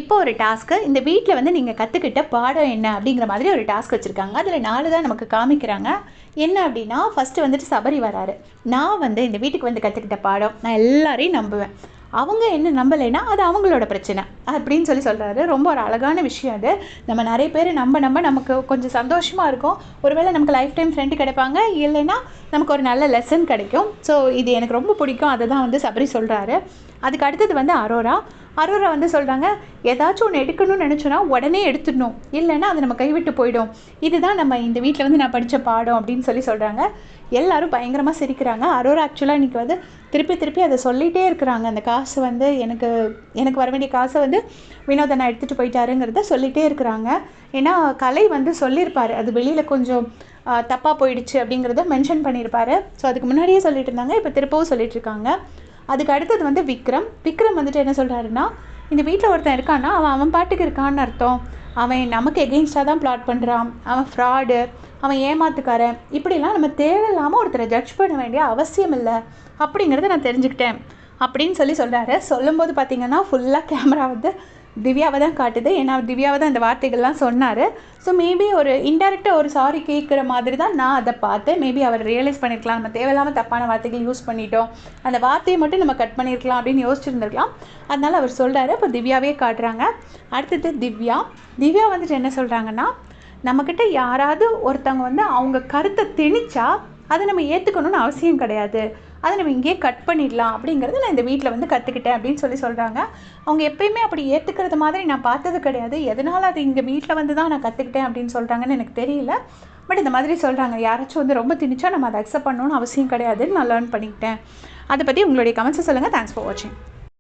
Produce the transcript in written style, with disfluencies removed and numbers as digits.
இப்போ ஒரு டாஸ்க்கு இந்த வீட்டில் வந்து நீங்கள் கற்றுக்கிட்ட பாடம் என்ன அப்படிங்கிற மாதிரி ஒரு டாஸ்க் வச்சுருக்காங்க. அதில் 4 தான் நமக்கு காமிக்கிறாங்க. என்ன அப்படின்னா, ஃபஸ்ட்டு வந்துட்டு சபரி வராரு. நான் வந்து இந்த வீட்டுக்கு வந்து கற்றுக்கிட்ட பாடம், நான் எல்லாரையும் நம்புவேன். அவங்க என்ன நம்பலைன்னா, அது அவங்களோட பிரச்சனை அப்படின்னு சொல்கிறாரு. ரொம்ப ஒரு அழகான விஷயம் அது. நம்ம நிறைய பேர் நம்ப நமக்கு கொஞ்சம் சந்தோஷமாக இருக்கும். ஒருவேளை நமக்கு லைஃப் டைம் ஃப்ரெண்டு கிடைப்பாங்க, இல்லைன்னா நமக்கு ஒரு நல்ல லெசன் கிடைக்கும். ஸோ இது எனக்கு ரொம்ப பிடிக்கும். அதை தான் வந்து சபரி சொல்கிறாரு. அதுக்கு அடுத்தது வந்து அரோரா. அரோரா வந்து சொல்கிறாங்க, ஏதாச்சும் ஒன்று எடுக்கணும்னு நினச்சோன்னா உடனே எடுத்துடணும், இல்லைன்னா அது நம்ம கைவிட்டு போயிடும். இதுதான் நம்ம இந்த வீட்டில் வந்து நான் படித்த பாடம் அப்படின்னு சொல்கிறாங்க. எல்லாரும் பயங்கரமாக சிரிக்கிறாங்க. அரோரா ஆக்சுவலாக இன்றைக்கி வந்து திருப்பி அதை சொல்லிகிட்டே இருக்கிறாங்க. அந்த காசு வந்து எனக்கு வர வேண்டிய காசை வந்து வினோதனை எடுத்துகிட்டு போயிட்டாருங்கிறத சொல்லிகிட்டே இருக்கிறாங்க. ஏன்னா கலை வந்து சொல்லியிருப்பார், அது வெளியில் கொஞ்சம் தப்பாக போயிடுச்சு அப்படிங்கிறத மென்ஷன் பண்ணியிருப்பார். ஸோ அதுக்கு முன்னாடியே சொல்லிட்டு இருந்தாங்க, இப்போ திருப்பவும் சொல்லிட்டு இருக்காங்க. அதுக்கு அடுத்தது வந்து விக்ரம் வந்துட்டு என்ன சொல்கிறாருன்னா, இந்த வீட்டில் ஒருத்தன் இருக்கான்னா அவன் பாட்டுக்கு இருக்கான்னு அர்த்தம். அவன் நமக்கு எகெயின்ஸ்டாக தான் பிளாட் பண்ணுறான், அவன் ஃப்ராடு, அவன் ஏமாத்துக்காரன், இப்படிலாம் நம்ம தேவையில்லாமல் ஒருத்தரை ஜட்ஜ் பண்ண வேண்டிய அவசியம் இல்லை அப்படிங்கிறத நான் தெரிஞ்சுக்கிட்டேன் அப்படின்னு சொல்கிறாரு. சொல்லும்போது பார்த்திங்கன்னா ஃபுல்லாக கேமரா வந்து திவ்யாவை தான் காட்டுது. ஏன்னா திவ்யாவை தான் இந்த வார்த்தைகள்லாம் சொன்னார். ஸோ மேபி ஒரு இன்டெரக்டாக ஒரு சாரி கேட்குற மாதிரி தான் நான் அதை பார்த்தேன். மேபி அவர் ரியலைஸ் பண்ணியிருக்கலாம், நம்ம தேவையில்லாமல் தப்பான வார்த்தைகள் யூஸ் பண்ணிட்டோம், அந்த வார்த்தையை மட்டும் நம்ம கட் பண்ணியிருக்கலாம் அப்படின்னு யோசிச்சுருந்துருக்கலாம். அதனால் அவர் சொல்கிறாரு. இப்போ திவ்யாவே காட்டுறாங்க. அடுத்தது திவ்யா வந்துட்டு என்ன சொல்கிறாங்கன்னா, நம்மக்கிட்ட யாராவது ஒருத்தவங்க வந்து அவங்க கருத்தை திணிச்சா அதை நம்ம ஏற்றுக்கணும்னு அவசியம் கிடையாது, அதை நம்ம இங்கேயே கட் பண்ணிடலாம் அப்படிங்கிறது நான் இந்த வீட்டில் வந்து கற்றுக்கிட்டேன் அப்படின்னு சொல்கிறாங்க. அவங்க எப்பயுமே அப்படி ஏற்றுக்கிறது மாதிரி நான் பார்த்தது கிடையாது. எதனால் அது இங்கே வீட்டில் வந்து தான் நான் கற்றுக்கிட்டேன் அப்படின்னு சொல்கிறாங்கன்னு எனக்கு தெரியல. பட் இந்த மாதிரி சொல்கிறாங்க, யாராச்சும் வந்து ரொம்ப திணிச்சா நம்ம அதை அக்செப்ட் பண்ணணும்னு அவசியம் கிடையாதுன்னு நான் லேர்ன் பண்ணிக்கிட்டேன். அதை பற்றி உங்களுடைய கமெண்ட்ஸை சொல்லுங்கள். தேங்க்ஸ் ஃபார் வாட்சிங்.